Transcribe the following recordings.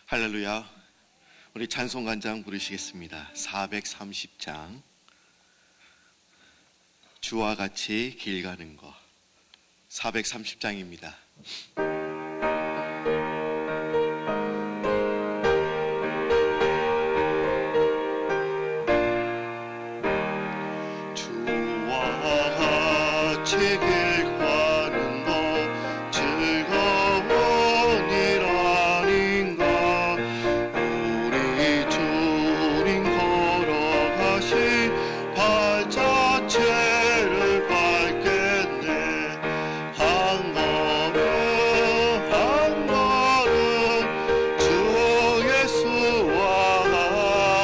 할렐루야. 우리 찬송간장 부르시겠습니다. 430장 주와 같이 길 가는 것. 430장입니다. 주와 같이 길 가는 것 즐거운 일 아닌가. 우리 주님 걸어가신 발자취를 밟겠네. 한 걸음 한 걸음 주 예수와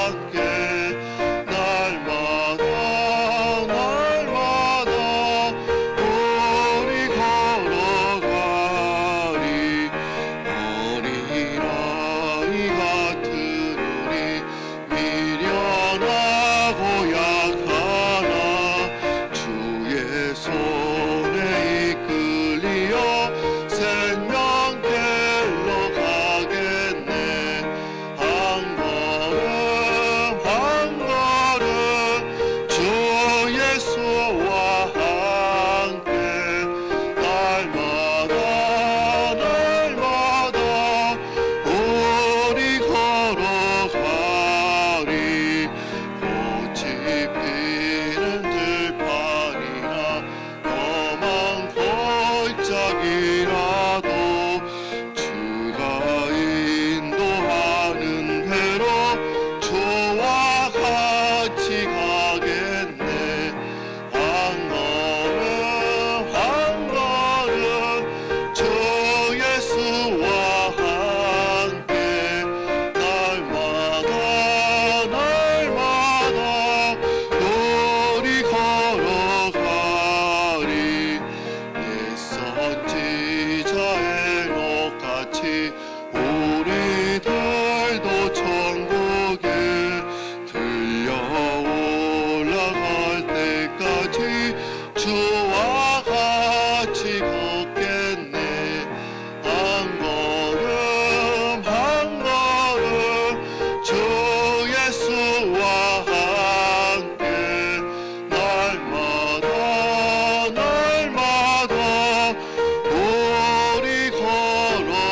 함께 날마다 우리 걸어가리. 어린아이 같은 우리 미련하고 약하나 주의 손에 이끌리어 생명길로 가겠네. 한 걸음 한 걸음 주 예수와 함께 날마다 우리 걸어가리. 꽃이 피는 들판이나 험한 골짜기라도 주가 인도하는 대로 주와 같이 가겠네. 한 걸음 한 걸음 주 예수와 함께 날마다 우리 걸어가리. 옛 선지자의 녹같이 우리들도 천국에 들려 올라갈 때까지 주와 같이 걷겠네. 한 걸음 한 걸음 주 예수와 함께 날마다 우리 걸어가리.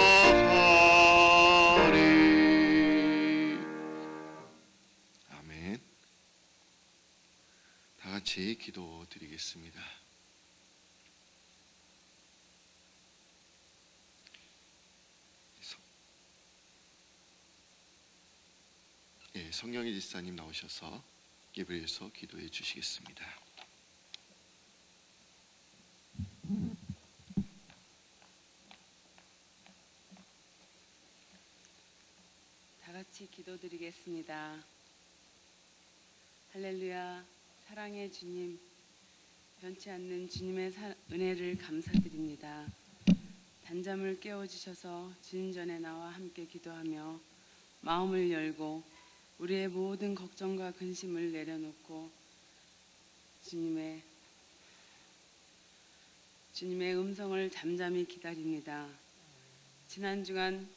아멘. 다 같이 기도드리겠습니다. 성령의 집사님 나오셔서 예배에서 기도해 주시겠습니다. 다 같이 기도드리겠습니다. 할렐루야. 사랑의 주님, 변치 않는 주님의 은혜를 감사드립니다. 단잠을 깨워주셔서 주님 전에 나와 함께 기도하며 마음을 열고 우리의 모든 걱정과 근심을 내려놓고 주님의 음성을 잠잠히 기다립니다. 지난 주간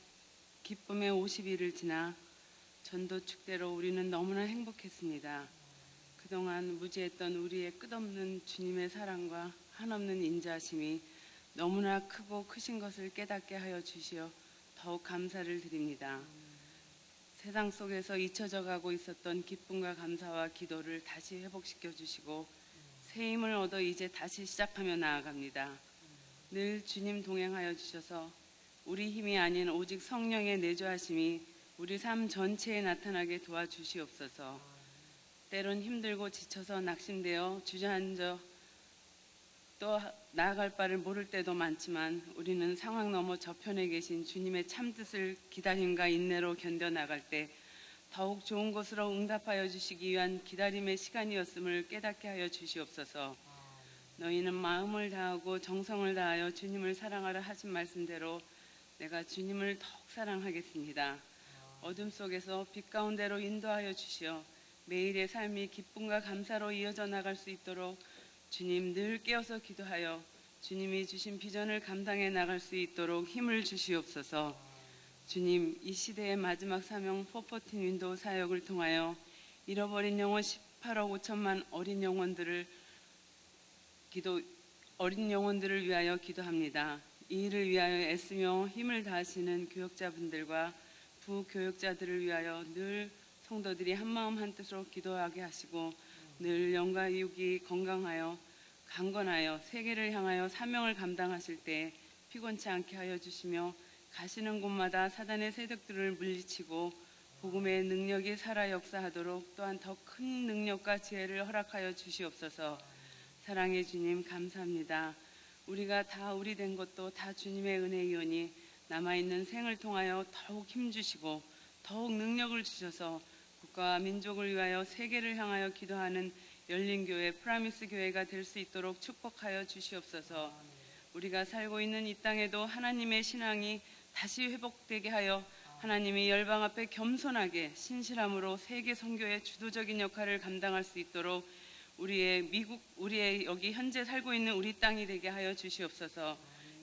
기쁨의 50일을 지나 전도 축대로 우리는 너무나 행복했습니다. 그동안 무지했던 우리의 끝없는 주님의 사랑과 한없는 인자하심이 너무나 크고 크신 것을 깨닫게 하여 주시어 더욱 감사를 드립니다. 세상 속에서 잊혀져 가고 있었던 기쁨과 감사와 기도를 다시 회복시켜 주시고 새 힘을 얻어 이제 다시 시작하며 나아갑니다. 늘 주님 동행하여 주셔서 우리 힘이 아닌 오직 성령의 내주하심이 우리 삶 전체에 나타나게 도와주시옵소서. 때론 힘들고 지쳐서 낙심되어 주저앉아 또 나아갈 바를 모를 때도 많지만 우리는 상황 너머 저편에 계신 주님의 참뜻을 기다림과 인내로 견뎌나갈 때 더욱 좋은 것으로 응답하여 주시기 위한 기다림의 시간이었음을 깨닫게 하여 주시옵소서. 너희는 마음을 다하고 정성을 다하여 주님을 사랑하라 하신 말씀대로 내가 주님을 더욱 사랑하겠습니다. 어둠 속에서 빛 가운데로 인도하여 주시어 매일의 삶이 기쁨과 감사로 이어져 나갈 수 있도록 주님 늘 깨어서 기도하여 주님이 주신 비전을 감당해 나갈 수 있도록 힘을 주시옵소서. 주님, 이 시대의 마지막 사명 414 윈도우 사역을 통하여 잃어버린 영혼 18억 5천만 어린 영혼들을 위하여 기도합니다. 이 일을 위하여 애쓰며 힘을 다하시는 교역자분들과 부교역자들을 위하여 늘 성도들이 한마음 한뜻으로 기도하게 하시고 늘 영과 육이 건강하여 강건하여 세계를 향하여 사명을 감당하실 때 피곤치 않게 하여 주시며 가시는 곳마다 사단의 세력들을 물리치고 복음의 능력이 살아 역사하도록 또한 더 큰 능력과 지혜를 허락하여 주시옵소서. 사랑의 주님 감사합니다. 우리가 다 우리 된 것도 다 주님의 은혜이오니 남아있는 생을 통하여 더욱 힘주시고 더욱 능력을 주셔서 국가와 민족을 위하여 세계를 향하여 기도하는 열린교회 프라미스 교회가 될 수 있도록 축복하여 주시옵소서. 우리가 살고 있는 이 땅에도 하나님의 신앙이 다시 회복되게 하여 하나님이 열방 앞에 겸손하게 신실함으로 세계 선교의 주도적인 역할을 감당할 수 있도록 우리의 여기 현재 살고 있는 우리 땅이 되게 하여 주시옵소서.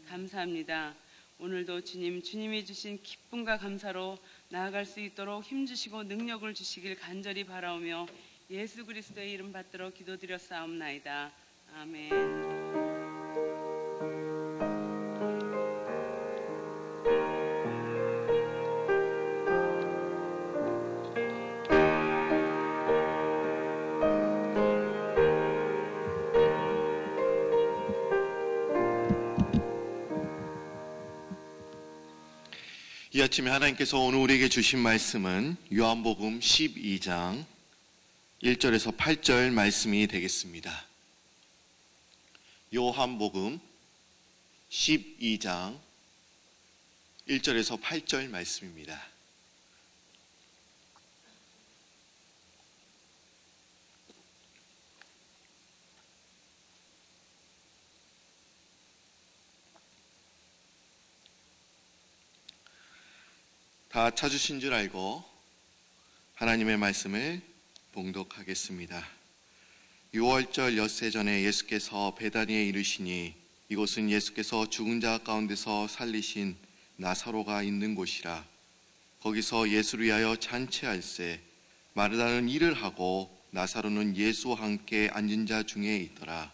감사합니다. 오늘도 주님이 주신 기쁨과 감사로 나아갈 수 있도록 힘주시고 능력을 주시길 간절히 바라오며 예수 그리스도의 이름 받들어 기도드렸사옵나이다. 아멘. 이 아침에 하나님께서 오늘 우리에게 주신 말씀은 요한복음 12장 1절에서 8절 말씀이 되겠습니다. 요한복음 12장 1절에서 8절 말씀입니다. 다 찾으신 줄 알고 하나님의 말씀을 봉독하겠습니다. 6월절 엿새 전에 예수께서 베다니에 이르시니 이곳은 예수께서 죽은 자 가운데서 살리신 나사로가 있는 곳이라. 거기서 예수를 위하여 잔치할세 마르다는 일을 하고 나사로는 예수와 함께 앉은 자 중에 있더라.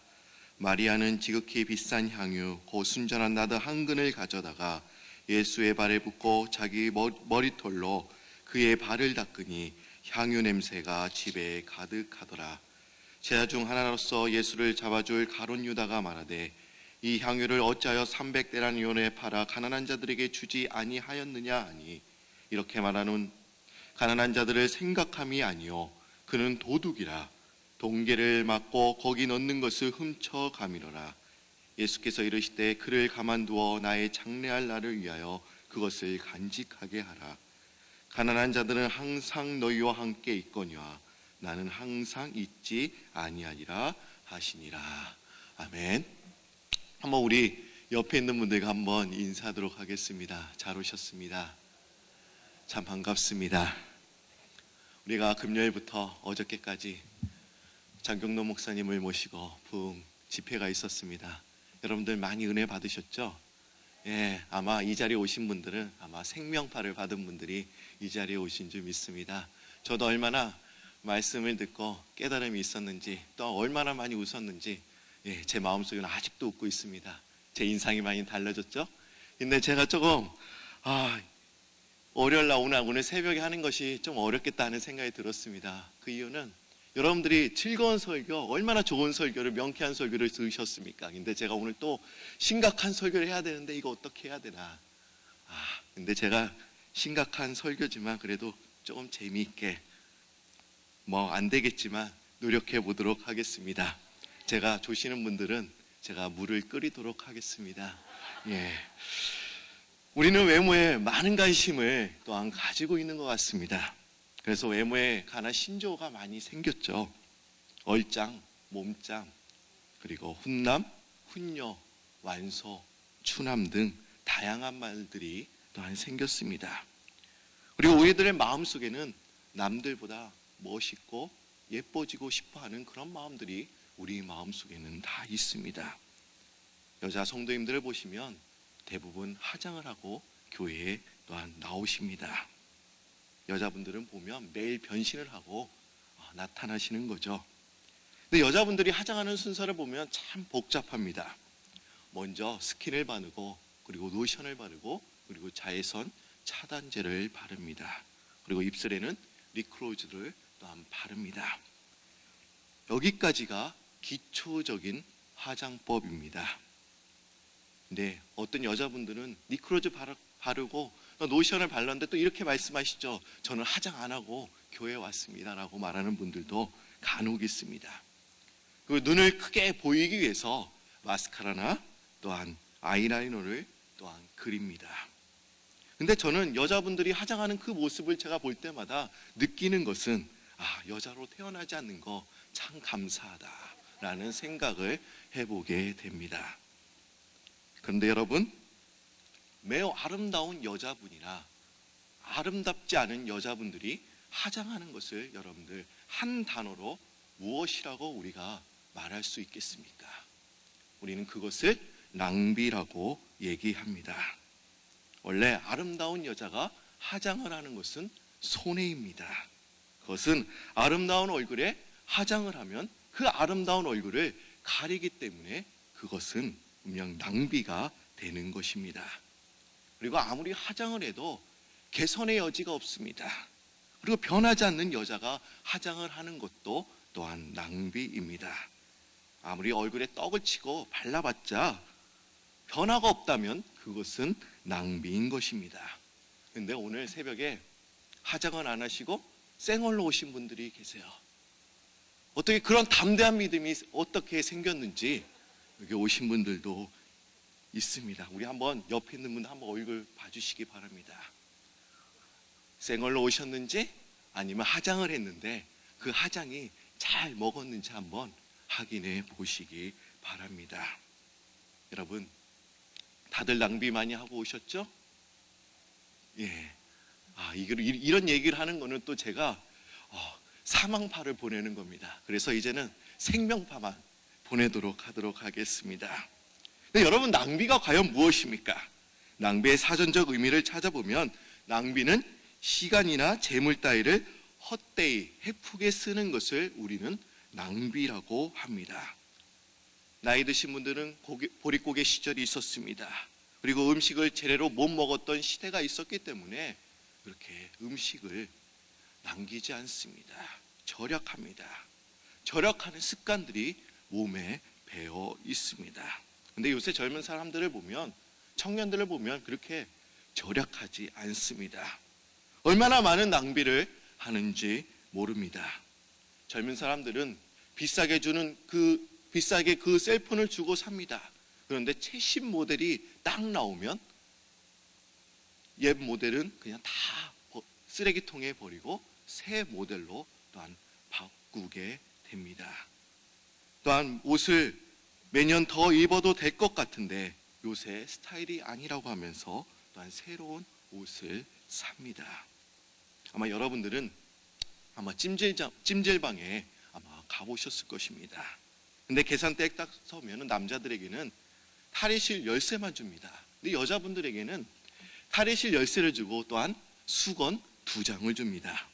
마리아는 지극히 비싼 향유 곧 순전한 나드 한 근을 가져다가 예수의 발에 붓고 자기 머리털로 그의 발을 닦으니 향유 냄새가 집에 가득하더라. 제자 중 하나로서 예수를 잡아줄 가룟 유다가 말하되 이 향유를 어찌하여 300데나리온에 팔아 가난한 자들에게 주지 아니하였느냐 하니 이렇게 말하는 가난한 자들을 생각함이 아니요 그는 도둑이라. 동계를 맞고 거기 넣는 것을 훔쳐 가미러라. 예수께서 이르시되 그를 가만두어 나의 장래할 날을 위하여 그것을 간직하게 하라. 가난한 자들은 항상 너희와 함께 있거니와 나는 항상 있지 아니하리라 하시니라. 아멘. 한번 우리 옆에 있는 분들과 한번 인사하도록 하겠습니다. 잘 오셨습니다. 참 반갑습니다. 우리가 금요일부터 어저께까지 장경로 목사님을 모시고 부흥 집회가 있었습니다. 여러분들 많이 은혜 받으셨죠? 예, 아마 이 자리에 오신 분들은 아마 생명파를 받은 분들이 이 자리에 오신 줄 믿습니다. 저도 얼마나 말씀을 듣고 깨달음이 있었는지 또 얼마나 많이 웃었는지 예, 제 마음속에는 아직도 웃고 있습니다. 제 인상이 많이 달라졌죠? 근데 제가 조금 월요일 날 오늘 새벽에 하는 것이 좀 어렵겠다 하는 생각이 들었습니다. 그 이유는 여러분들이 즐거운 설교, 얼마나 좋은 설교를, 명쾌한 설교를 들으셨습니까? 근데 제가 오늘 또 심각한 설교를 해야 되는데 이거 어떻게 해야 되나? 근데 제가 심각한 설교지만 그래도 조금 재미있게 안 되겠지만 노력해 보도록 하겠습니다. 제가 조시는 분들은 제가 물을 끓이도록 하겠습니다. 예. 우리는 외모에 많은 관심을 또한 가지고 있는 것 같습니다. 그래서 외모에 관한 신조어가 많이 생겼죠. 얼짱, 몸짱, 그리고 훈남, 훈녀, 완소, 추남 등 다양한 말들이 또한 생겼습니다. 그리고 우리들의 마음속에는 남들보다 멋있고 예뻐지고 싶어하는 그런 마음들이 우리 마음속에는 다 있습니다. 여자 성도님들을 보시면 대부분 화장을 하고 교회에 또한 나오십니다. 여자분들은 보면 매일 변신을 하고 나타나시는 거죠. 근데 여자분들이 화장하는 순서를 보면 참 복잡합니다. 먼저 스킨을 바르고, 그리고 로션을 바르고, 그리고 자외선 차단제를 바릅니다. 그리고 입술에는 립글로즈를 또한 바릅니다. 여기까지가 기초적인 화장법입니다. 근데 어떤 여자분들은 립글로즈 바르고 로션을 발랐는데 또 이렇게 말씀하시죠. 저는 화장 안 하고 교회에 왔습니다 라고 말하는 분들도 간혹 있습니다. 그리고 눈을 크게 보이기 위해서 마스카라나 또한 아이라이너를 또한 그립니다. 근데 저는 여자분들이 화장하는 그 모습을 제가 볼 때마다 느끼는 것은 여자로 태어나지 않는 거 참 감사하다라는 생각을 해보게 됩니다. 그런데 여러분, 매우 아름다운 여자분이나 아름답지 않은 여자분들이 화장하는 것을 여러분들 한 단어로 무엇이라고 우리가 말할 수 있겠습니까? 우리는 그것을 낭비라고 얘기합니다. 원래 아름다운 여자가 화장을 하는 것은 손해입니다. 그것은 아름다운 얼굴에 화장을 하면 그 아름다운 얼굴을 가리기 때문에 그것은 분명 낭비가 되는 것입니다. 그리고 아무리 화장을 해도 개선의 여지가 없습니다. 그리고 변하지 않는 여자가 화장을 하는 것도 또한 낭비입니다. 아무리 얼굴에 떡을 치고 발라봤자 변화가 없다면 그것은 낭비인 것입니다. 그런데 오늘 새벽에 화장을 안 하시고 생얼로 오신 분들이 계세요. 어떻게 그런 담대한 믿음이 어떻게 생겼는지 여기 오신 분들도 있습니다. 우리 한번 옆에 있는 분들 한번 얼굴 봐주시기 바랍니다. 생얼로 오셨는지 아니면 화장을 했는데 그 화장이 잘 먹었는지 한번 확인해 보시기 바랍니다. 여러분, 다들 낭비 많이 하고 오셨죠? 예. 이런 얘기를 하는 거는 또 제가 사망파를 보내는 겁니다. 그래서 이제는 생명파만 보내도록 하도록 하겠습니다. 근데 여러분, 낭비가 과연 무엇입니까? 낭비의 사전적 의미를 찾아보면 낭비는 시간이나 재물 따위를 헛되이 헤프게 쓰는 것을 우리는 낭비라고 합니다. 나이 드신 분들은 보릿고개 시절이 있었습니다. 그리고 음식을 제대로 못 먹었던 시대가 있었기 때문에 그렇게 음식을 남기지 않습니다. 절약합니다. 절약하는 습관들이 몸에 배어 있습니다. 근데 요새 젊은 사람들을 보면, 청년들을 보면 그렇게 절약하지 않습니다. 얼마나 많은 낭비를 하는지 모릅니다. 젊은 사람들은 비싸게 그 셀폰을 주고 삽니다. 그런데 최신 모델이 딱 나오면 옛 모델은 그냥 다 쓰레기통에 버리고 새 모델로 또한 바꾸게 됩니다. 또한 옷을 매년 더 입어도 될 것 같은데 요새 스타일이 아니라고 하면서 또한 새로운 옷을 삽니다. 아마 여러분들은 찜질방에 아마 가보셨을 것입니다. 근데 계산대에 딱 서면 남자들에게는 탈의실 열쇠만 줍니다. 근데 여자분들에게는 탈의실 열쇠를 주고 또한 수건 2장을 줍니다.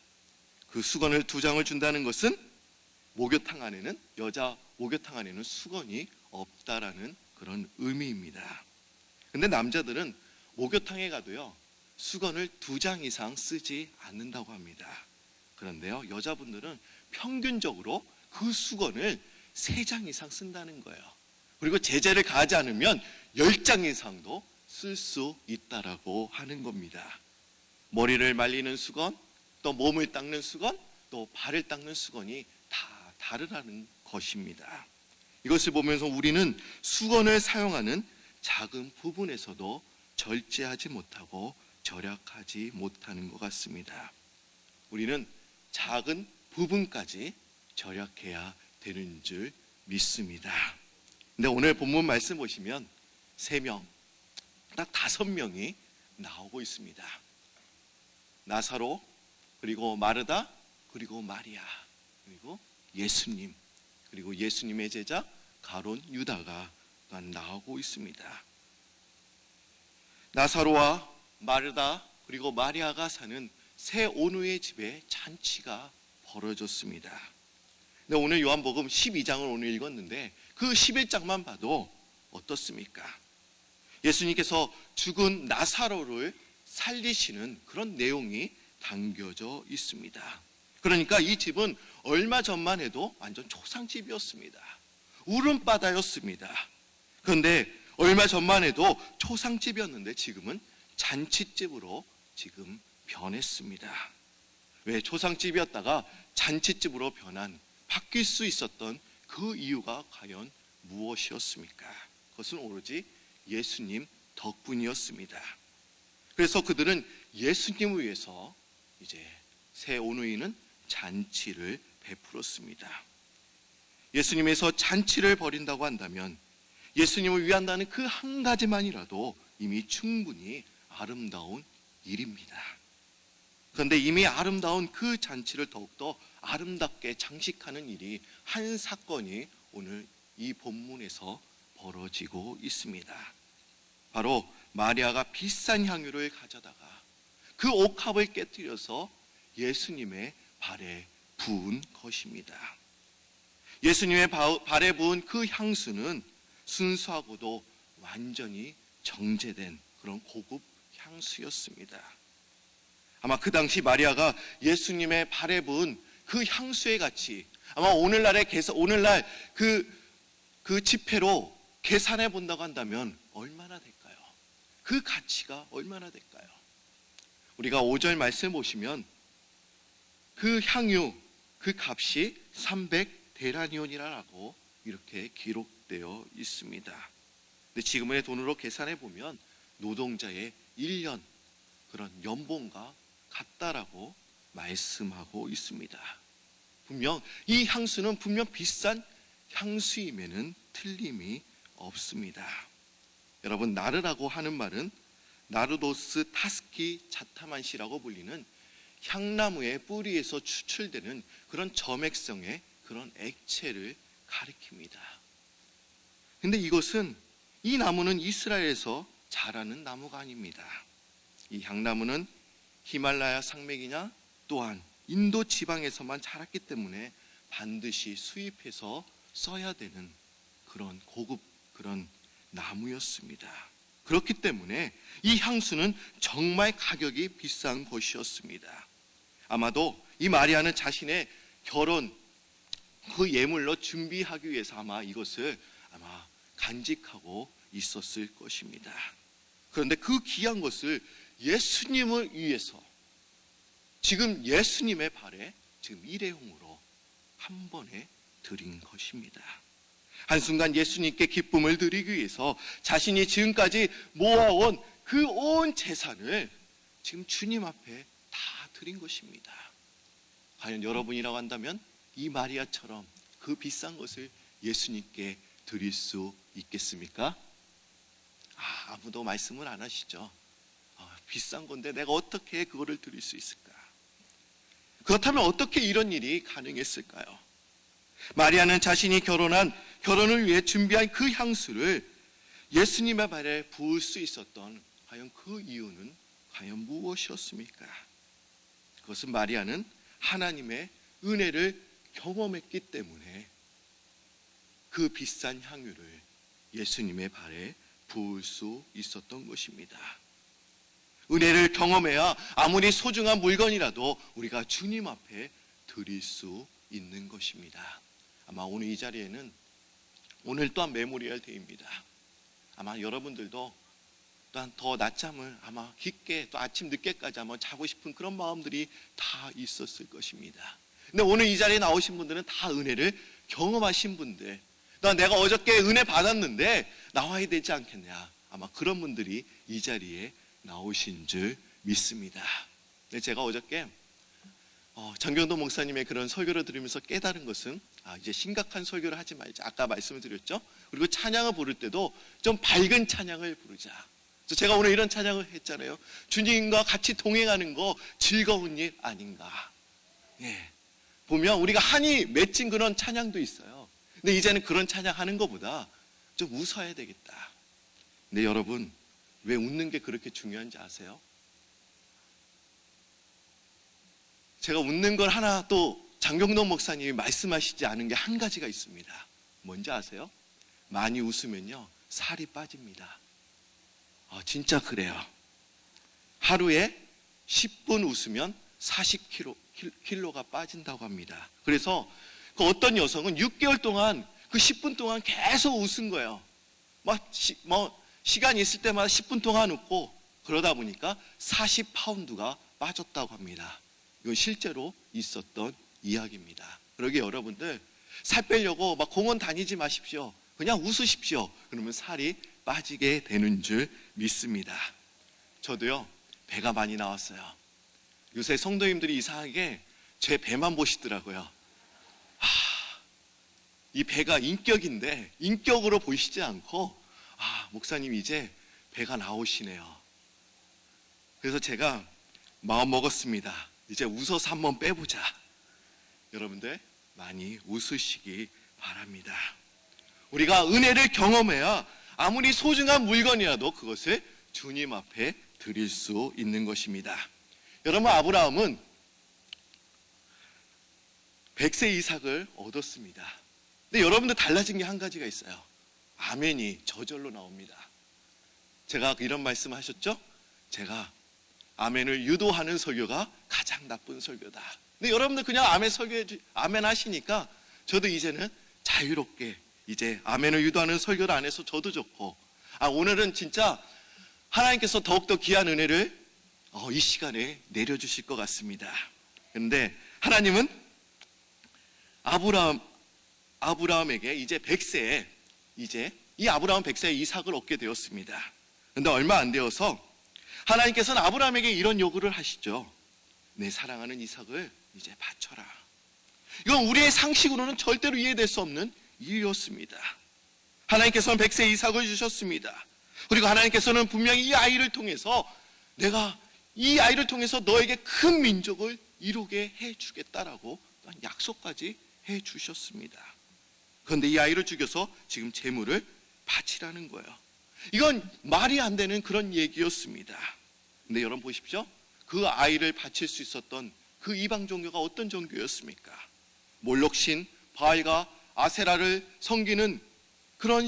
그 수건을 2장을 준다는 것은 여자 목욕탕 안에는 수건이 없다라는 그런 의미입니다. 근데 남자들은 목욕탕에 가도요, 수건을 2장 이상 쓰지 않는다고 합니다. 그런데요, 여자분들은 평균적으로 그 수건을 3장 이상 쓴다는 거예요. 그리고 제재를 가하지 않으면 10장 이상도 쓸 수 있다라고 하는 겁니다. 머리를 말리는 수건, 또 몸을 닦는 수건, 또 발을 닦는 수건이 다 다르다는 것입니다. 이것을 보면서 우리는 수건을 사용하는 작은 부분에서도 절제하지 못하고 절약하지 못하는 것 같습니다. 우리는 작은 부분까지 절약해야 되는 줄 믿습니다. 근데 오늘 본문 말씀 보시면 3명, 딱 5명이 나오고 있습니다. 나사로, 그리고 마르다, 그리고 마리아, 그리고 예수님, 그리고 예수님의 제자 가룟 유다가 또한 나오고 있습니다. 나사로와 마르다, 그리고 마리아가 사는 새 온누이의 집에 잔치가 벌어졌습니다. 근데 오늘 요한복음 12장을 오늘 읽었는데 그 11장만 봐도 어떻습니까? 예수님께서 죽은 나사로를 살리시는 그런 내용이 담겨져 있습니다. 그러니까 이 집은 얼마 전만 해도 완전 초상집이었습니다. 울음바다였습니다. 그런데 얼마 전만 해도 초상집이었는데 지금은 잔치집으로 지금 변했습니다. 왜 초상집이었다가 잔치집으로 바뀔 수 있었던 그 이유가 과연 무엇이었습니까? 그것은 오로지 예수님 덕분이었습니다. 그래서 그들은 예수님을 위해서 이제 새 온누이는 잔치를 베풀었습니다. 예수님에서 잔치를 벌인다고 한다면 예수님을 위한다는 그 한 가지만이라도 이미 충분히 아름다운 일입니다. 그런데 이미 아름다운 그 잔치를 더욱더 아름답게 장식하는 일이 한 사건이 오늘 이 본문에서 벌어지고 있습니다. 바로 마리아가 비싼 향유를 가져다가 그 옥합을 깨뜨려서 예수님의 발에 부은 것입니다. 예수님의 발에 부은 그 향수는 순수하고도 완전히 정제된 그런 고급 향수였습니다. 아마 그 당시 마리아가 예수님의 발에 부은 그 향수의 가치, 아마 오늘날 그 지폐로 계산해 본다고 한다면 얼마나 될까요? 그 가치가 얼마나 될까요? 우리가 5절 말씀 보시면 그 향유, 그 값이 300데나리온이라고 이렇게 기록되어 있습니다. 근데 지금의 돈으로 계산해 보면 노동자의 1년 그런 연봉과 같다라고 말씀하고 있습니다. 분명 이 향수는 분명 비싼 향수임에는 틀림이 없습니다. 여러분, 나르라고 하는 말은 나르도스 타스키 자타만시라고 불리는 향나무의 뿌리에서 추출되는 그런 점액성의 그런 액체를 가리킵니다. 근데 이 나무는 이스라엘에서 자라는 나무가 아닙니다. 이 향나무는 히말라야 산맥이나 또한 인도 지방에서만 자랐기 때문에 반드시 수입해서 써야 되는 그런 고급 그런 나무였습니다. 그렇기 때문에 이 향수는 정말 가격이 비싼 것이었습니다. 아마도 이 마리아는 자신의 결혼 그 예물로 준비하기 위해서 아마 이것을 간직하고 있었을 것입니다. 그런데 그 귀한 것을 예수님을 위해서 지금 예수님의 발에 지금 일회용으로 한 번에 드린 것입니다. 한순간 예수님께 기쁨을 드리기 위해서 자신이 지금까지 모아온 그 온 재산을 지금 주님 앞에 다 드린 것입니다. 과연 여러분이라고 한다면 이 마리아처럼 그 비싼 것을 예수님께 드릴 수 있겠습니까? 아무도 말씀을 안 하시죠. 비싼 건데 내가 어떻게 그거를 드릴 수 있을까? 그렇다면 어떻게 이런 일이 가능했을까요? 마리아는 자신이 결혼을 위해 준비한 그 향수를 예수님의 발에 부을 수 있었던 과연 그 이유는 과연 무엇이었습니까? 그것은 마리아는 하나님의 은혜를 경험했기 때문에 그 비싼 향유를 예수님의 발에 부을 수 있었던 것입니다. 은혜를 경험해야 아무리 소중한 물건이라도 우리가 주님 앞에 드릴 수 있는 것입니다. 아마 오늘 이 자리에는 오늘 또한 메모리얼 데이입니다. 아마 여러분들도 또한 더 낮잠을 아마 깊게 또 아침 늦게까지 아마 자고 싶은 그런 마음들이 다 있었을 것입니다. 근데 오늘 이 자리에 나오신 분들은 다 은혜를 경험하신 분들, 또 내가 어저께 은혜 받았는데 나와야 되지 않겠냐, 아마 그런 분들이 이 자리에 나오신 줄 믿습니다. 근데 제가 어저께 정경도 목사님의 그런 설교를 들으면서 깨달은 것은 이제 심각한 설교를 하지 말자, 아까 말씀을 드렸죠. 그리고 찬양을 부를 때도 좀 밝은 찬양을 부르자. 그래서 제가 오늘 이런 찬양을 했잖아요. 주님과 같이 동행하는 거 즐거운 일 아닌가. 보면 우리가 한이 맺힌 그런 찬양도 있어요. 근데 이제는 그런 찬양하는 것보다 좀 웃어야 되겠다. 근데 여러분, 왜 웃는 게 그렇게 중요한지 아세요? 제가 웃는 걸 하나 또 장경동 목사님이 말씀하시지 않은 게 한 가지가 있습니다. 뭔지 아세요? 많이 웃으면요 살이 빠집니다. 진짜 그래요. 하루에 10분 웃으면 40kg가 빠진다고 합니다. 그래서 그 어떤 여성은 6개월 동안 그 10분 동안 계속 웃은 거예요. 시간이 있을 때마다 10분 동안 웃고 그러다 보니까 40파운드가 빠졌다고 합니다. 이건 실제로 있었던 이야기입니다. 그러게 여러분들 살 빼려고 막 공원 다니지 마십시오. 그냥 웃으십시오. 그러면 살이 빠지게 되는 줄 믿습니다. 저도요 배가 많이 나왔어요. 요새 성도님들이 이상하게 제 배만 보시더라고요. 이 배가 인격인데 인격으로 보이시지 않고 목사님 이제 배가 나오시네요. 그래서 제가 마음 먹었습니다. 이제 웃어서 한번 빼보자. 여러분들 많이 웃으시기 바랍니다. 우리가 은혜를 경험해야 아무리 소중한 물건이라도 그것을 주님 앞에 드릴 수 있는 것입니다. 여러분, 아브라함은 100세 이삭을 얻었습니다. 근데 여러분들 달라진 게 한 가지가 있어요. 아멘이 저절로 나옵니다. 제가 이런 말씀 하셨죠? 제가 아멘을 유도하는 설교가 가장 나쁜 설교다. 근데 여러분들 그냥 아멘 하시니까 저도 이제는 자유롭게 이제 아멘을 유도하는 설교를 안 해서 저도 좋고, 오늘은 진짜 하나님께서 더욱더 귀한 은혜를 이 시간에 내려주실 것 같습니다. 그런데 하나님은 아브라함에게 이제 100세에 이 아브라함 100세에 이삭을 얻게 되었습니다. 그런데 얼마 안 되어서 하나님께서는 아브라함에게 이런 요구를 하시죠. 내 사랑하는 이삭을 이제 바쳐라. 이건 우리의 상식으로는 절대로 이해될 수 없는 일이었습니다. 하나님께서는 100세 이삭을 주셨습니다. 그리고 하나님께서는 분명히 이 아이를 통해서 내가 이 아이를 통해서 너에게 큰 민족을 이루게 해주겠다라고 약속까지 해주셨습니다. 그런데 이 아이를 죽여서 지금 제물을 바치라는 거예요. 이건 말이 안 되는 그런 얘기였습니다. 근데 여러분 보십시오. 그 아이를 바칠 수 있었던 그 이방 종교가 어떤 종교였습니까? 몰록신, 바알과 아세라를 섬기는 그런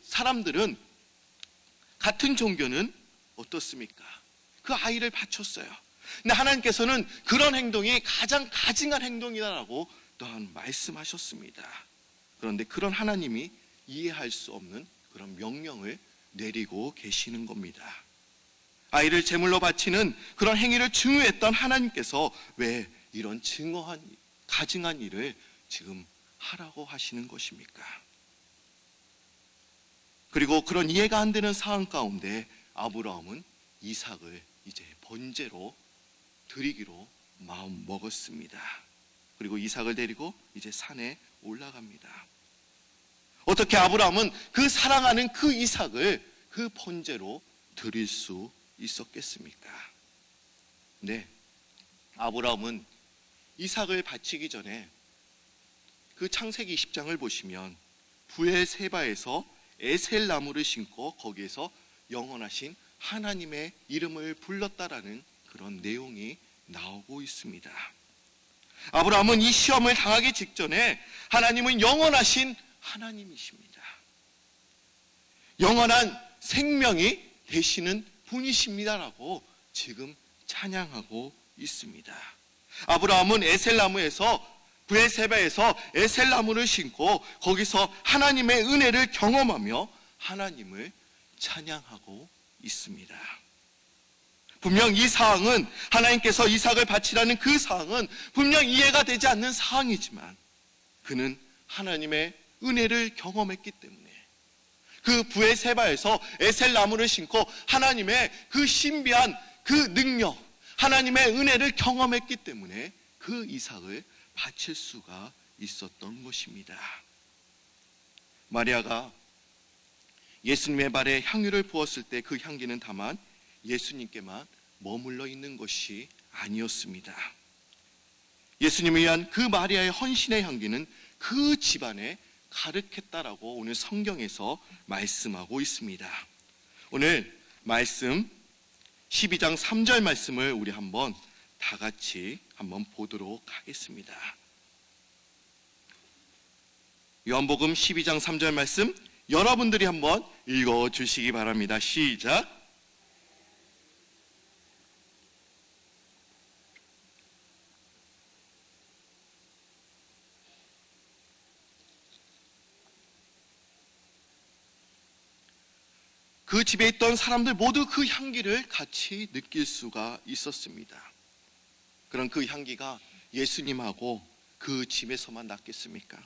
사람들은 같은 종교는 어떻습니까? 그 아이를 바쳤어요. 근데 하나님께서는 그런 행동이 가장 가증한 행동이다라고 또한 말씀하셨습니다. 그런데 그런 하나님이 이해할 수 없는 그런 명령을 내리고 계시는 겁니다. 아이를 제물로 바치는 그런 행위를 증오했던 하나님께서 왜 이런 가증한 일을 지금 하라고 하시는 것입니까? 그리고 그런 이해가 안 되는 상황 가운데 아브라함은 이삭을 이제 번제로 드리기로 마음 먹었습니다. 그리고 이삭을 데리고 이제 산에 올라갑니다. 어떻게 아브라함은 그 사랑하는 그 이삭을 그 번제로 드릴 수 있었겠습니까? 네, 아브라함은 이삭을 바치기 전에 그 창세기 20장을 보시면 부엘세바에서 에셀 나무를 심고 거기에서 영원하신 하나님의 이름을 불렀다라는 그런 내용이 나오고 있습니다. 아브라함은 이 시험을 당하기 직전에 하나님은 영원하신 하나님이십니다. 영원한 생명이 되시는 분이십니다라고 지금 찬양하고 있습니다. 아브라함은 부엘세바에서 에셀나무를 심고 거기서 하나님의 은혜를 경험하며 하나님을 찬양하고 있습니다. 분명 이 사항은 하나님께서 이삭을 바치라는 그 사항은 분명 이해가 되지 않는 사항이지만 그는 하나님의 은혜를 경험했기 때문에 그 부엘세바에서 에셀나무를 심고 하나님의 그 신비한 그 능력, 하나님의 은혜를 경험했기 때문에 그 이삭을 바칠 수가 있었던 것입니다. 마리아가 예수님의 발에 향유를 부었을 때 그 향기는 다만 예수님께만 머물러 있는 것이 아니었습니다. 예수님을 위한 그 마리아의 헌신의 향기는 그 집안에 가득했다라고 오늘 성경에서 말씀하고 있습니다. 오늘 말씀 12장 3절 말씀을 우리 한번 다 같이 한번 보도록 하겠습니다. 요한복음 12장 3절 말씀 여러분들이 한번 읽어주시기 바랍니다. 시작. 그 집에 있던 사람들 모두 그 향기를 같이 느낄 수가 있었습니다. 그럼 그 향기가 예수님하고 그 집에서만 났겠습니까?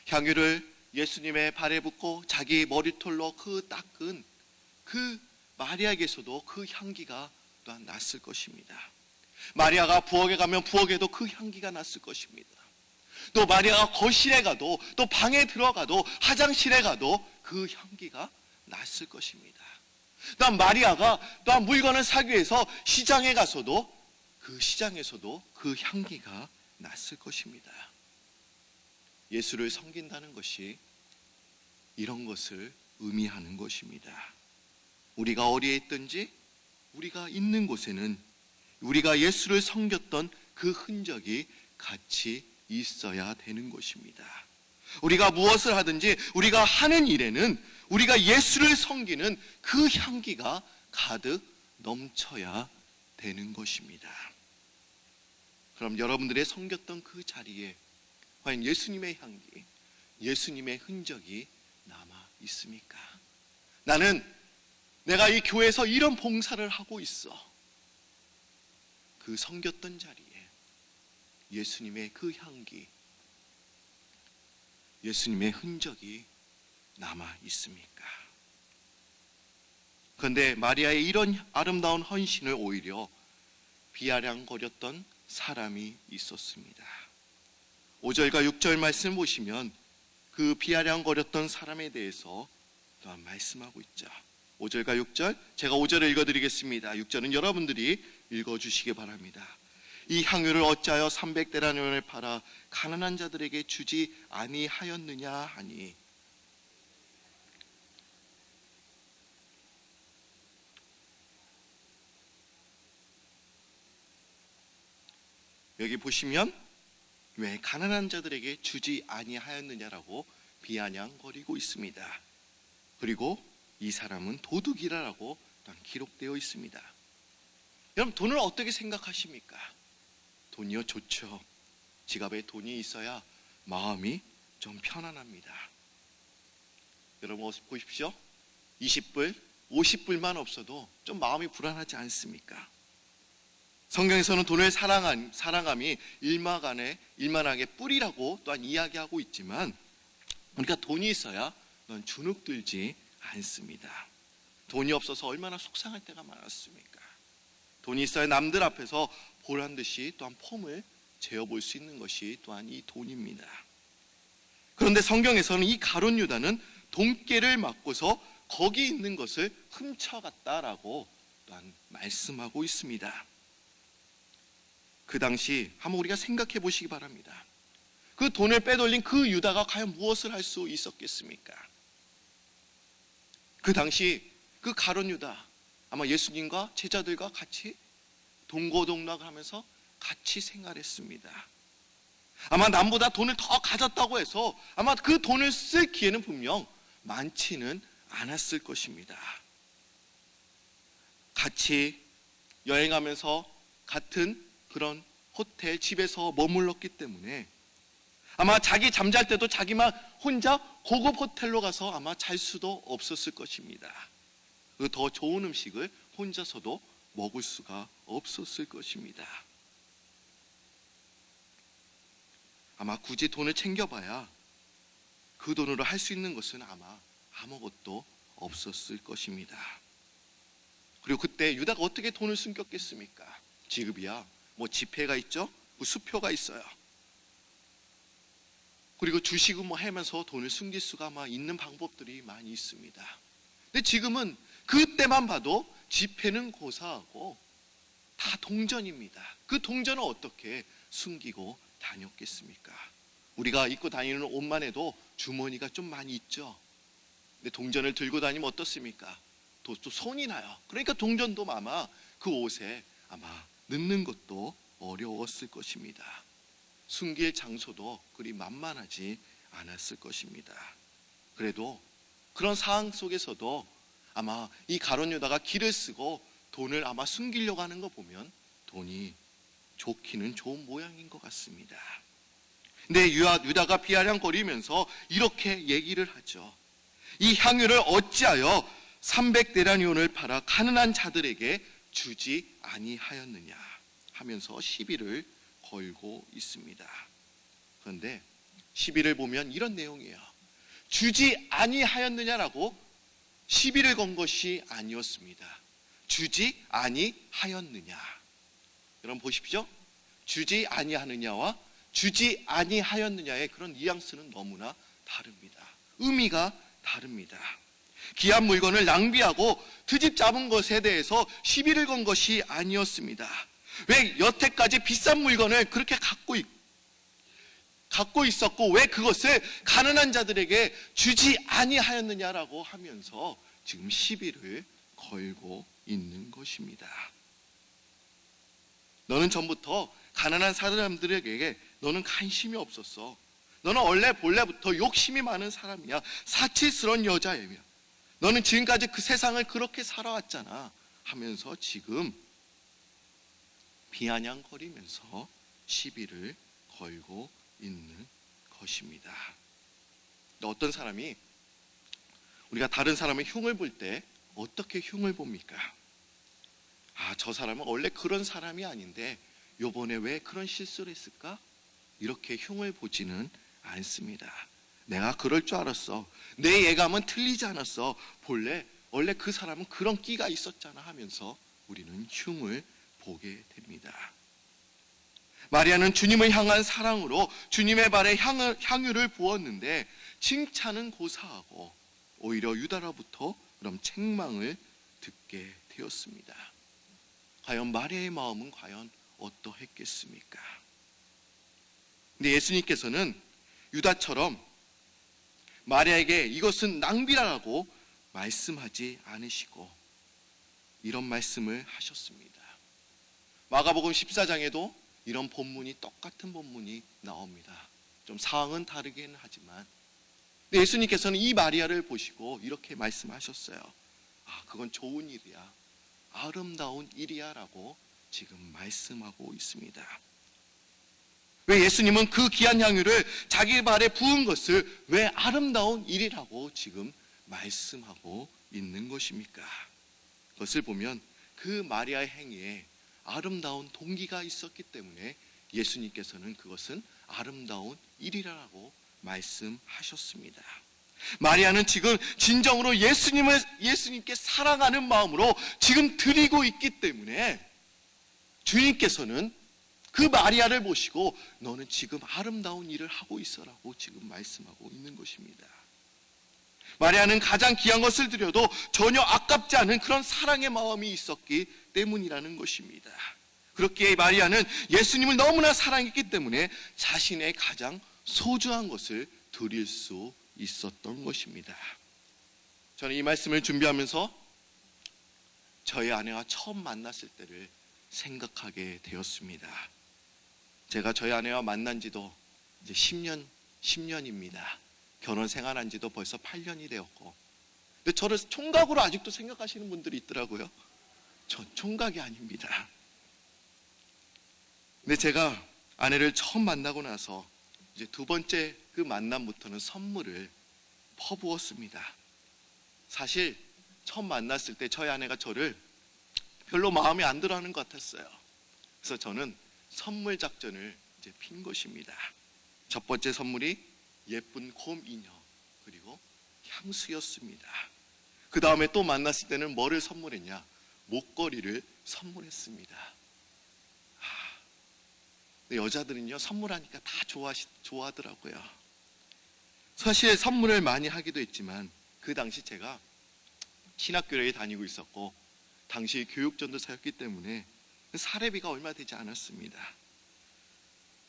향유를 예수님의 발에 붓고 자기 머리털로 그 닦은 그 마리아에게서도 그 향기가 또한 났을 것입니다. 마리아가 부엌에 가면 부엌에도 그 향기가 났을 것입니다. 또 마리아가 거실에 가도 또 방에 들어가도 화장실에 가도 그 향기가 났을 것입니다. 또한 마리아가 또한 물건을 사기 위해서 시장에 가서도 그 시장에서도 그 향기가 났을 것입니다. 예수를 섬긴다는 것이 이런 것을 의미하는 것입니다. 우리가 어디에 있든지 우리가 있는 곳에는 우리가 예수를 섬겼던 그 흔적이 같이 있어야 되는 것입니다. 우리가 무엇을 하든지 우리가 하는 일에는 우리가 예수를 섬기는 그 향기가 가득 넘쳐야 되는 것입니다. 그럼 여러분들의 섬겼던 그 자리에 과연 예수님의 향기, 예수님의 흔적이 남아 있습니까? 나는 내가 이 교회에서 이런 봉사를 하고 있어. 그 섬겼던 자리에 예수님의 그 향기, 예수님의 흔적이 남아 있습니까? 그런데 마리아의 이런 아름다운 헌신을 오히려 비아냥거렸던 사람이 있었습니다. 5절과 6절 말씀 보시면 그 비아냥거렸던 사람에 대해서 또한 말씀하고 있죠. 5절과 6절, 제가 5절을 읽어드리겠습니다. 6절은 여러분들이 읽어주시기 바랍니다. 이 향유를 어찌하여 300데나리온을 팔아 가난한 자들에게 주지 아니하였느냐 하니. 여기 보시면 왜 가난한 자들에게 주지 아니하였느냐라고 비아냥거리고 있습니다. 그리고 이 사람은 도둑이라고 또한 기록되어 있습니다. 여러분, 돈을 어떻게 생각하십니까? 돈이요, 좋죠. 지갑에 돈이 있어야 마음이 좀 편안합니다. 여러분 보십시오. 20불, 50불만 없어도 좀 마음이 불안하지 않습니까? 성경에서는 돈을 사랑함이 일만하게 뿌리라고 또한 이야기하고 있지만 우리가 돈이 있어야 넌 주눅들지 않습니다. 돈이 없어서 얼마나 속상할 때가 많았습니까? 돈이 있어야 남들 앞에서 보란 듯이 또한 폼을 재어볼 수 있는 것이 또한 이 돈입니다. 그런데 성경에서는 이 가룟 유다는 돈깨를 맞고서 거기 있는 것을 훔쳐갔다라고 또한 말씀하고 있습니다. 그 당시 한번 우리가 생각해 보시기 바랍니다. 그 돈을 빼돌린 그 유다가 과연 무엇을 할 수 있었겠습니까? 그 당시 그 가룟 유다, 아마 예수님과 제자들과 같이 동고동락을 하면서 같이 생활했습니다. 아마 남보다 돈을 더 가졌다고 해서 아마 그 돈을 쓸 기회는 분명 많지는 않았을 것입니다. 같이 여행하면서 같은 그런 호텔, 집에서 머물렀기 때문에 아마 자기 잠잘 때도 자기만 혼자 고급 호텔로 가서 아마 잘 수도 없었을 것입니다. 그 더 좋은 음식을 혼자서도 먹을 수가 없었을 것입니다. 아마 굳이 돈을 챙겨봐야 그 돈으로 할 수 있는 것은 아마 아무것도 없었을 것입니다. 그리고 그때 유다가 어떻게 돈을 숨겼겠습니까? 지급이야 뭐 지폐가 있죠, 뭐 수표가 있어요. 그리고 주식은 뭐 하면서 돈을 숨길 수가 아마 있는 방법들이 많이 있습니다. 근데 지금은 그때만 봐도 지폐는 고사하고 다 동전입니다. 그 동전을 어떻게 숨기고 다녔겠습니까? 우리가 입고 다니는 옷만 해도 주머니가 좀 많이 있죠. 근데 동전을 들고 다니면 어떻습니까? 또 손이 나요. 그러니까 동전도 아마 그 옷에 아마 넣는 것도 어려웠을 것입니다. 숨길 장소도 그리 만만하지 않았을 것입니다. 그래도 그런 상황 속에서도 아마 이 가룟 유다가 길을 쓰고 돈을 아마 숨기려고 하는 거 보면 돈이 좋기는 좋은 모양인 것 같습니다. 근데 유다가 비아냥거리면서 이렇게 얘기를 하죠. 이 향유를 어찌하여 300데나리온을 팔아 가난한 자들에게 주지 아니하였느냐 하면서 시비를 걸고 있습니다. 그런데 시비를 보면 이런 내용이에요. 주지 아니하였느냐라고 시비를 건 것이 아니었습니다. 주지 아니하였느냐. 여러분 보십시오. 주지 아니하느냐와 주지 아니하였느냐의 그런 뉘앙스는 너무나 다릅니다. 의미가 다릅니다. 귀한 물건을 낭비하고 트집 잡은 것에 대해서 시비를 건 것이 아니었습니다. 왜 여태까지 비싼 물건을 그렇게 갖고 있었고 왜 그것을 가난한 자들에게 주지 아니하였느냐라고 하면서 지금 시비를 걸고 있는 것입니다. 너는 전부터 가난한 사람들에게 너는 관심이 없었어. 너는 원래 본래부터 욕심이 많은 사람이야. 사치스러운 여자애야. 너는 지금까지 그 세상을 그렇게 살아왔잖아 하면서 지금 비아냥거리면서 시비를 걸고 있는 것입니다. 어떤 사람이 우리가 다른 사람의 흉을 볼 때 어떻게 흉을 봅니까? 저 사람은 원래 그런 사람이 아닌데 요번에 왜 그런 실수를 했을까? 이렇게 흉을 보지는 않습니다. 내가 그럴 줄 알았어. 내 예감은 틀리지 않았어. 원래 그 사람은 그런 끼가 있었잖아 하면서 우리는 흉을 보게 됩니다. 마리아는 주님을 향한 사랑으로 주님의 발에 향유를 부었는데 칭찬은 고사하고 오히려 유다로부터 그럼 책망을 듣게 되었습니다. 과연 마리아의 마음은 과연 어떠했겠습니까? 근데 예수님께서는 유다처럼 마리아에게 이것은 낭비라고 말씀하지 않으시고 이런 말씀을 하셨습니다. 마가복음 14장에도 이런 본문이 똑같은 본문이 나옵니다. 좀 상황은 다르긴 하지만 근데 예수님께서는 이 마리아를 보시고 이렇게 말씀하셨어요. 그건 좋은 일이야. 아름다운 일이야 라고 지금 말씀하고 있습니다. 왜 예수님은 그 귀한 향유를 자기 발에 부은 것을 왜 아름다운 일이라고 지금 말씀하고 있는 것입니까? 그것을 보면 그 마리아의 행위에 아름다운 동기가 있었기 때문에 예수님께서는 그것은 아름다운 일이라고 말씀하셨습니다. 마리아는 지금 진정으로 예수님께 사랑하는 마음으로 지금 드리고 있기 때문에 주님께서는 그 마리아를 보시고 너는 지금 아름다운 일을 하고 있어라고 지금 말씀하고 있는 것입니다. 마리아는 가장 귀한 것을 드려도 전혀 아깝지 않은 그런 사랑의 마음이 있었기 때문이라는 것입니다. 그렇기에 마리아는 예수님을 너무나 사랑했기 때문에 자신의 가장 소중한 것을 드릴 수 있었던 것입니다. 저는 이 말씀을 준비하면서 저희 아내와 처음 만났을 때를 생각하게 되었습니다. 제가 저희 아내와 만난 지도 이제 10년입니다. 결혼 생활한 지도 벌써 8년이 되었고 근데 저를 총각으로 아직도 생각하시는 분들이 있더라고요. 전 총각이 아닙니다. 근데 제가 아내를 처음 만나고 나서 이제 두 번째 그 만남부터는 선물을 퍼부었습니다. 사실 처음 만났을 때 저희 아내가 저를 별로 마음에 안 들어하는 것 같았어요. 그래서 저는 선물 작전을 이제 핀 것입니다. 첫 번째 선물이 예쁜 곰 인형 그리고 향수였습니다. 그 다음에 또 만났을 때는 뭐를 선물했냐? 목걸이를 선물했습니다. 여자들은요 선물하니까 다 좋아하더라고요. 사실 선물을 많이 하기도 했지만 그 당시 제가 신학교에 다니고 있었고 당시 교육전도사였기 때문에 사례비가 얼마 되지 않았습니다.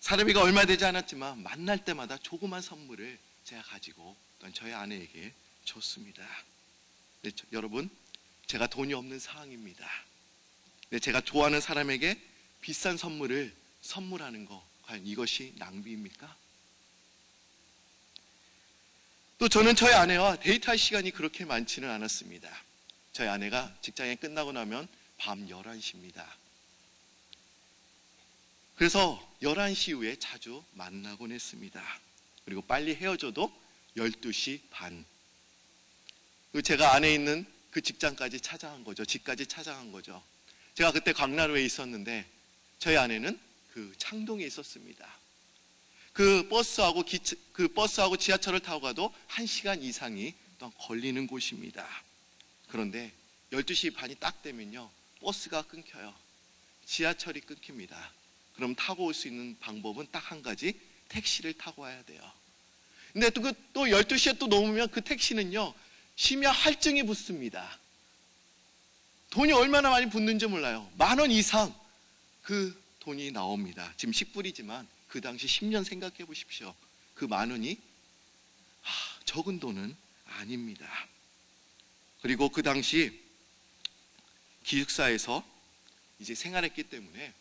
사례비가 얼마 되지 않았지만 만날 때마다 조그만 선물을 제가 가지고 저희 아내에게 줬습니다. 여러분 제가 돈이 없는 상황입니다. 제가 좋아하는 사람에게 비싼 선물을 선물하는 거, 과연 이것이 낭비입니까? 또 저는 저희 아내와 데이트할 시간이 그렇게 많지는 않았습니다. 저희 아내가 직장에 끝나고 나면 밤 11시입니다. 그래서 11시 이후에 자주 만나곤 했습니다. 그리고 빨리 헤어져도 12시 반. 그리고 제가 안에 있는 그 직장까지 찾아간 거죠. 집까지 찾아간 거죠. 제가 그때 광나루에 있었는데 저희 아내는 그 창동에 있었습니다. 그 버스하고 지하철을 타고 가도 1시간 이상이 또 걸리는 곳입니다. 그런데 12시 반이 딱 되면요, 버스가 끊겨요. 지하철이 끊깁니다. 그럼 타고 올 수 있는 방법은 딱 한 가지, 택시를 타고 와야 돼요. 근데 또 12시에 또 넘으면 그 택시는요, 심야 할증이 붙습니다. 돈이 얼마나 많이 붙는지 몰라요. 10,000원 이상 그 돈이 나옵니다. 지금 10불이지만 그 당시 10년 생각해 보십시오. 그 10,000원이 적은 돈은 아닙니다. 그리고 그 당시 기숙사에서 이제 생활했기 때문에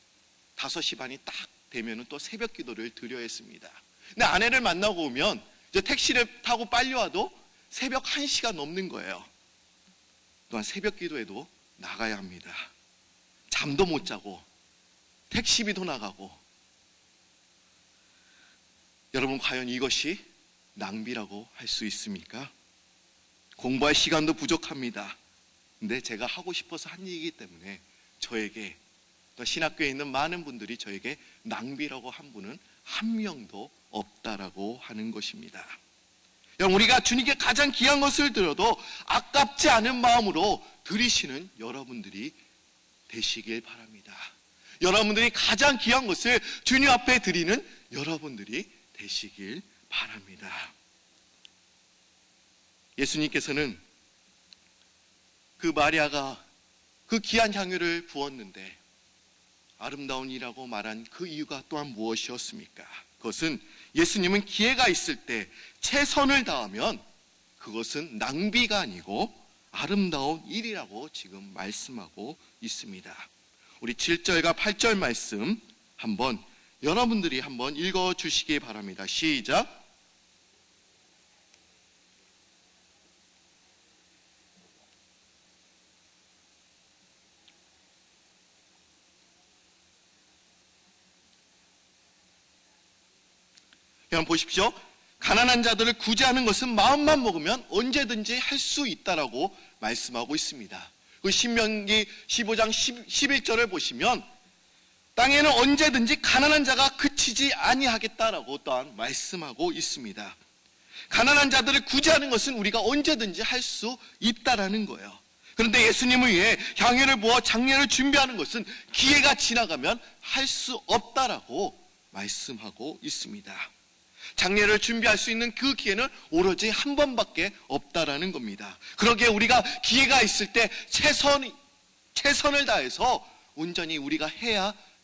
5시 반이 딱 되면은 또 새벽 기도를 드려야 했습니다. 근데 아내를 만나고 오면 이제 택시를 타고 빨리 와도 새벽 1시가 넘는 거예요. 또한 새벽 기도에도 나가야 합니다. 잠도 못 자고 택시비도 나가고. 여러분, 과연 이것이 낭비라고 할 수 있습니까? 공부할 시간도 부족합니다. 근데 제가 하고 싶어서 한 얘기이기 때문에 저에게, 또 신학교에 있는 많은 분들이 저에게 낭비라고 한 분은 한 명도 없다라고 하는 것입니다. 여러분, 우리가 주님께 가장 귀한 것을 드려도 아깝지 않은 마음으로 드리시는 여러분들이 되시길 바랍니다. 여러분들이 가장 귀한 것을 주님 앞에 드리는 여러분들이 되시길 바랍니다. 예수님께서는 그 마리아가 그 귀한 향유를 부었는데 아름다운 이라고 말한 그 이유가 또한 무엇이었습니까? 그것은 예수님은 기회가 있을 때 최선을 다하면 그것은 낭비가 아니고 아름다운 일이라고 지금 말씀하고 있습니다. 우리 7절과 8절 말씀 여러분들이 한번 읽어주시기 바랍니다. 시작. 여러분 보십시오. 가난한 자들을 구제하는 것은 마음만 먹으면 언제든지 할 수 있다라고 말씀하고 있습니다. 그 신명기 15장 11절을 보시면 땅에는 언제든지 가난한 자가 그치지 아니하겠다라고 또한 말씀하고 있습니다. 가난한 자들을 구제하는 것은 우리가 언제든지 할 수 있다라는 거예요. 그런데 예수님을 위해 향유를 부어 장례를 준비하는 것은 기회가 지나가면 할 수 없다라고 말씀하고 있습니다. 장례를 준비할 수 있는 그 기회는 오로지 한 번밖에 없다라는 겁니다. 그러기에 우리가 기회가 있을 때 최선을 다해서 온전히 우리가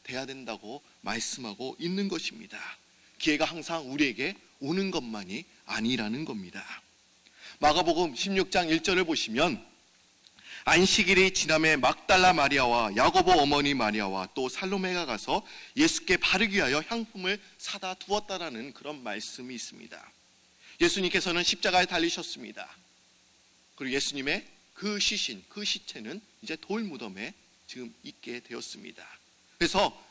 돼야 된다고 말씀하고 있는 것입니다. 기회가 항상 우리에게 오는 것만이 아니라는 겁니다. 마가복음 16장 1절을 보시면 안식일이 지남에 막달라 마리아와 야고보 어머니 마리아와 또 살로메가 가서 예수께 바르기 위하여 향품을 사다 두었다라는 그런 말씀이 있습니다. 예수님께서는 십자가에 달리셨습니다. 그리고 예수님의 그 시체는 이제 돌무덤에 지금 있게 되었습니다. 그래서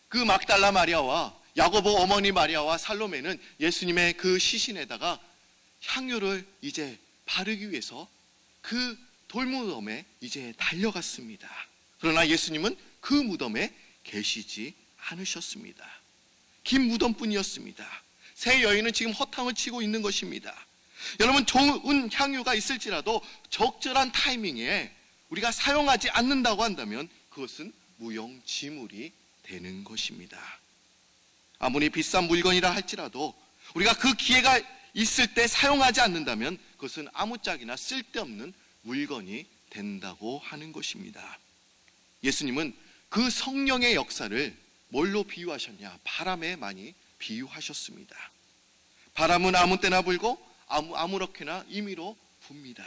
그 막달라 마리아와 야고보 어머니 마리아와 살로메는 예수님의 그 시신에다가 향유를 이제 바르기 위해서 그 돌무덤에 이제 달려갔습니다. 그러나 예수님은 그 무덤에 계시지 않으셨습니다. 긴 무덤뿐이었습니다. 세 여인은 지금 허탕을 치고 있는 것입니다. 여러분, 좋은 향유가 있을지라도 적절한 타이밍에 우리가 사용하지 않는다고 한다면 그것은 무용지물이 되는 것입니다. 아무리 비싼 물건이라 할지라도 우리가 그 기회가 있을 때 사용하지 않는다면 그것은 아무짝이나 쓸데없는 물건이 된다고 하는 것입니다. 예수님은 그 성령의 역사를 뭘로 비유하셨냐? 바람에 많이 비유하셨습니다. 바람은 아무 때나 불고 아무렇게나 임의로 붑니다.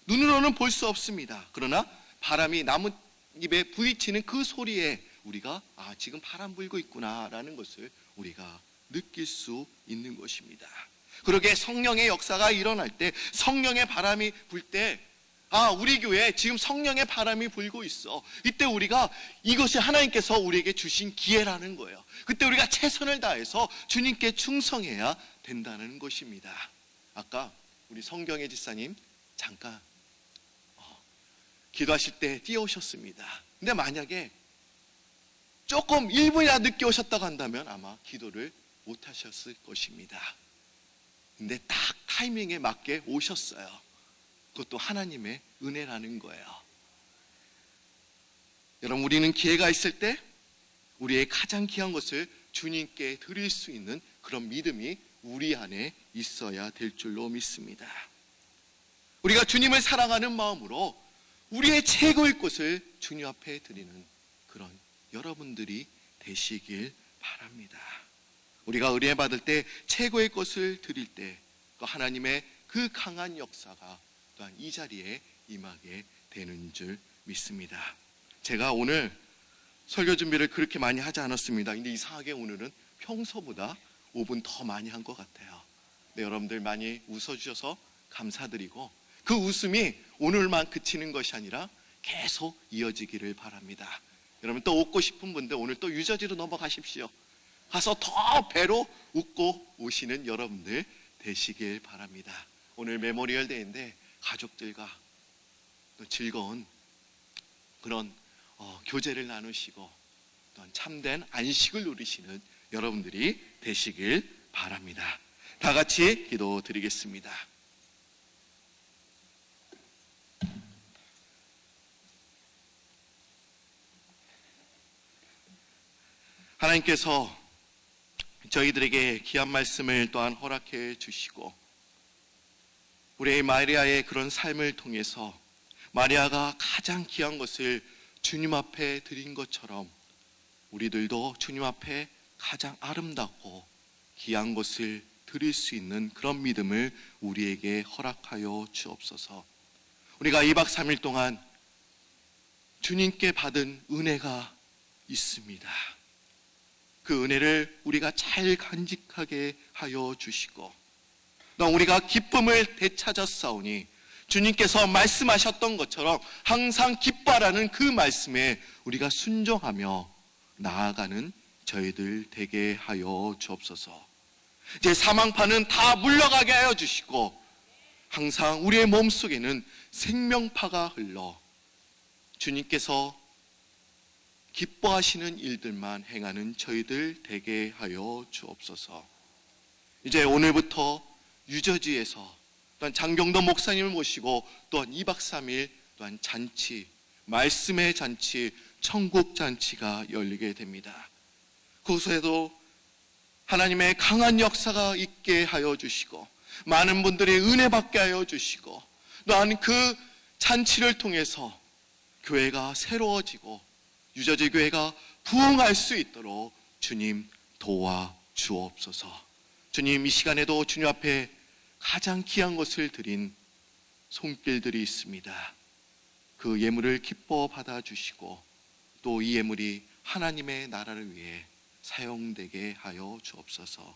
눈으로는 볼 수 없습니다. 그러나 바람이 나뭇잎에 부딪히는 그 소리에 우리가 지금 바람 불고 있구나라는 것을 우리가 느낄 수 있는 것입니다. 그러게 성령의 역사가 일어날 때, 성령의 바람이 불 때, 우리 교회에 지금 성령의 바람이 불고 있어. 이때 우리가 이것이 하나님께서 우리에게 주신 기회라는 거예요. 그때 우리가 최선을 다해서 주님께 충성해야 된다는 것입니다. 아까 우리 성경의 집사님 잠깐 기도하실 때 뛰어오셨습니다. 근데 만약에 조금 1분이나 늦게 오셨다고 한다면 아마 기도를 못 하셨을 것입니다. 근데 딱 타이밍에 맞게 오셨어요. 그것도 하나님의 은혜라는 거예요. 여러분, 우리는 기회가 있을 때 우리의 가장 귀한 것을 주님께 드릴 수 있는 그런 믿음이 우리 안에 있어야 될 줄로 믿습니다. 우리가 주님을 사랑하는 마음으로 우리의 최고의 것을 주님 앞에 드리는 그런 여러분들이 되시길 바랍니다. 우리가 은혜 받을 때 최고의 것을 드릴 때 또 하나님의 그 강한 역사가 또한 이 자리에 임하게 되는 줄 믿습니다. 제가 오늘 설교 준비를 그렇게 많이 하지 않았습니다. 근데 이상하게 오늘은 평소보다 5분 더 많이 한 것 같아요. 네, 여러분들 많이 웃어주셔서 감사드리고 그 웃음이 오늘만 그치는 것이 아니라 계속 이어지기를 바랍니다. 여러분 또 웃고 싶은 분들 오늘 또 유저지로 넘어가십시오. 가서 더 배로 웃고 오시는 여러분들 되시길 바랍니다. 오늘 메모리얼 데이인데 가족들과 또 즐거운 그런 교제를 나누시고 또한 참된 안식을 누리시는 여러분들이 되시길 바랍니다. 다 같이 기도드리겠습니다. 하나님께서 저희들에게 귀한 말씀을 또한 허락해 주시고 우리 마리아의 그런 삶을 통해서 마리아가 가장 귀한 것을 주님 앞에 드린 것처럼 우리들도 주님 앞에 가장 아름답고 귀한 것을 드릴 수 있는 그런 믿음을 우리에게 허락하여 주옵소서. 우리가 2박 3일 동안 주님께 받은 은혜가 있습니다. 그 은혜를 우리가 잘 간직하게 하여 주시고 또 우리가 기쁨을 되찾았사오니 주님께서 말씀하셨던 것처럼 항상 기뻐하라는 그 말씀에 우리가 순종하며 나아가는 저희들 되게 하여 주옵소서. 이제 사망파는 다 물러가게 하여 주시고 항상 우리의 몸속에는 생명파가 흘러 주님께서 기뻐하시는 일들만 행하는 저희들 되게 하여 주옵소서. 이제 오늘부터 유저지에서 또한 장경도 목사님을 모시고 또한 2박 3일 또한 잔치, 말씀의 잔치, 천국 잔치가 열리게 됩니다. 그곳에도 하나님의 강한 역사가 있게 하여 주시고 많은 분들이 은혜 받게 하여 주시고 또한 그 잔치를 통해서 교회가 새로워지고 유저지 교회가 부흥할 수 있도록 주님 도와 주옵소서. 주님, 이 시간에도 주님 앞에 가장 귀한 것을 드린 손길들이 있습니다. 그 예물을 기뻐 받아주시고 또 이 예물이 하나님의 나라를 위해 사용되게 하여 주옵소서.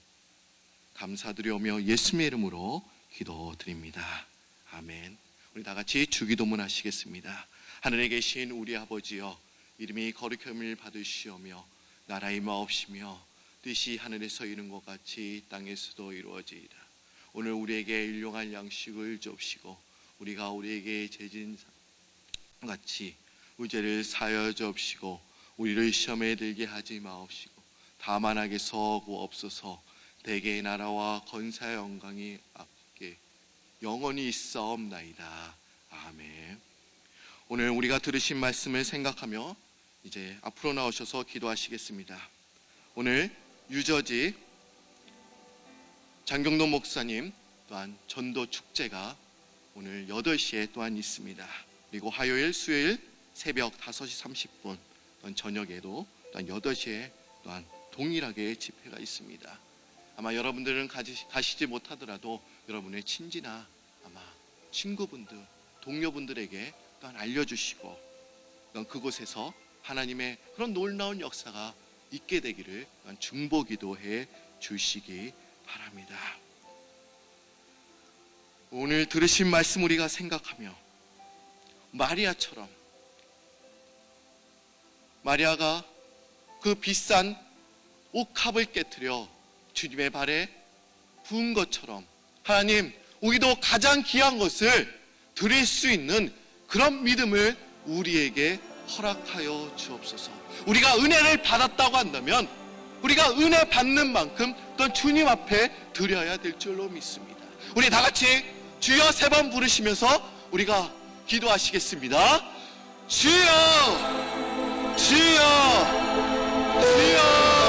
감사드리오며 예수님의 이름으로 기도드립니다. 아멘. 우리 다 같이 주기도문 하시겠습니다. 하늘에 계신 우리 아버지여, 이름이 거룩함을 받으시오며 나라의 마옵시며 뜻이 하늘에서 이룬 것 같이 땅에서도 이루어지이다. 오늘 우리에게 일용할 양식을 주옵시고 우리가 우리에게 죄진 같이 우죄를 사하여 주옵시고 우리를 시험에 들게 하지 마옵시고 다만 악에서 구하옵소서. 대개의 나라와 권사의 영광이 앞에 영원히 있사옵나이다. 아멘. 오늘 우리가 들으신 말씀을 생각하며 이제 앞으로 나오셔서 기도하시겠습니다. 오늘 유저지 장경도 목사님 또한 전도 축제가 오늘 8시에 또한 있습니다. 그리고 화요일, 수요일 새벽 5시 30분 또한 저녁에도 또한 8시에 또한 동일하게 집회가 있습니다. 아마 여러분들은 가시지 못하더라도 여러분의 친지나 아마 친구분들, 동료분들에게 또한 알려주시고 또한 그곳에서 하나님의 그런 놀라운 역사가 있게 되기를 중보기도해 주시기 바랍니다. 오늘 들으신 말씀 우리가 생각하며 마리아처럼, 마리아가 그 비싼 옥합을 깨트려 주님의 발에 부은 것처럼 하나님, 우리도 가장 귀한 것을 드릴 수 있는 그런 믿음을 우리에게 허락하여 주옵소서. 우리가 은혜를 받았다고 한다면 우리가 은혜 받는 만큼 또 주님 앞에 드려야 될 줄로 믿습니다. 우리 다 같이 주여 3번 부르시면서 우리가 기도하시겠습니다. 주여, 주여, 주여.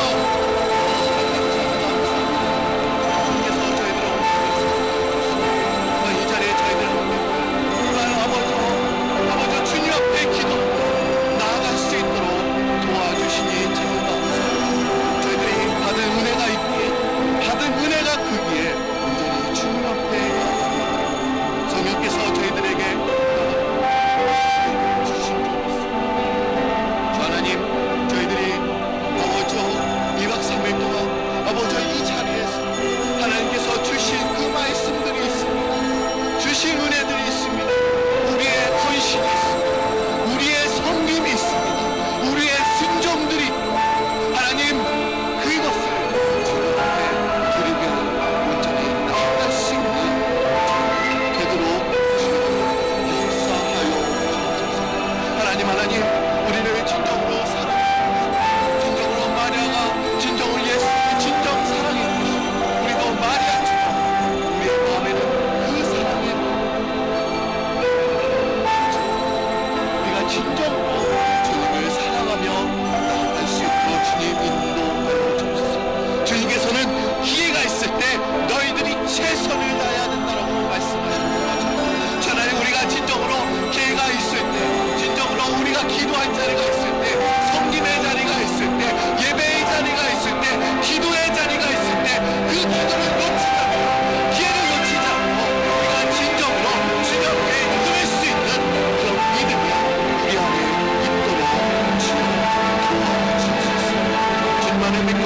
하나님의